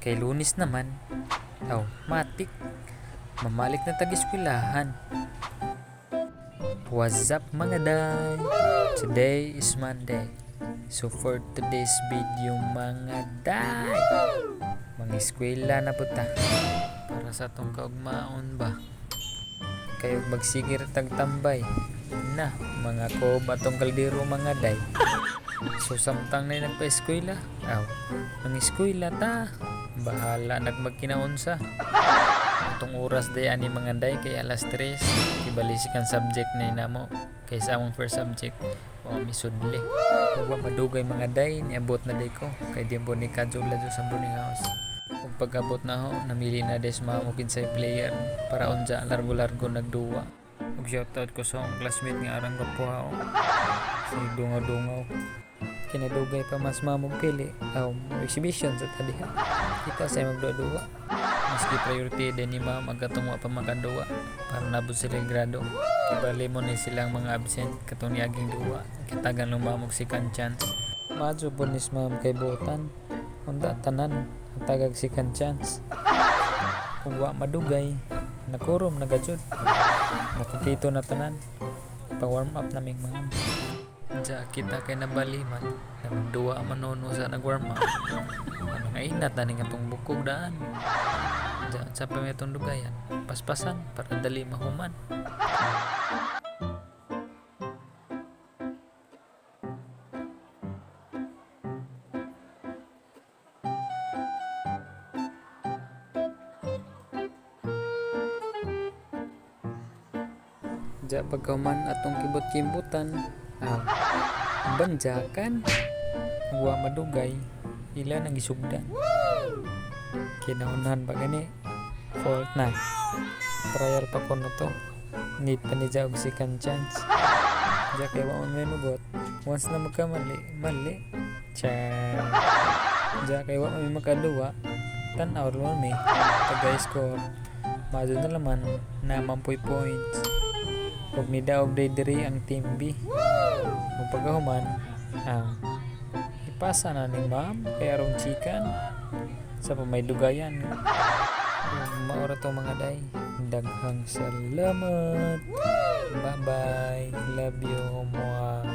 Kay Lunis naman. Matik. Mamalik na tag-eskwelahan. What's up mga day? Today is Monday. So for today's video mga day, mag-eskwela na puta. Para sa tong kaugmaon ba? Kayo magsigir tagtambay. Na, mga kob atong kaldero mga day. So samtang na nagpa-eskwela. Nang-eskwela ta. Bahala nagmagkinaunsa. Itong oras day ani mga day kay alas 3 ibalisikan subject na inamo kay sa among first subject misudli ug madugay mga day niabot na day ko kay di po ni kadjula sa boarding house ug pag-abot na ho namili na des mamukid sa player para unja largo-largo nagduwa ug shoutout ko sa akong classmate nga arang Gapuao si Dungaw kinadugay pa mas mamog pili exhibition sa tadiha kita sa magduwa maski priority din ni ma'am agatong wa pa makaduwa para nabot sila grado ibali mo ni silang mga absent katong niaging duwa kitagan lumamog si chance madyo po ni ma'am kay buotan unda tanan ang tagag si chance kung wa madugay nakurom nagajud nakumpleto na tanan pa warm up naming ma'am ja kita kay nabaliman nagduwa manono sa nag-warm up nga inat na ning atong bukog daan ja sa pamitong dugayan paspasan para dali mahuman ja pagkahuman atong kibot-kibutan banjakan wa madugay ila nang isugdan kinaunahan ba gani fault na trial pa ko na to need pa ni og second chance ja kay wa may magot once na mali ja kay wa may makaduwa tan-aw ron may taga-score mado na laman na 10 points ug ni daog day diri ang team B ug pagkahuman ipasa na ni ma'am kay aron chikan sa pamay dugayan maora to mga day daghang salamat bye bye love you mga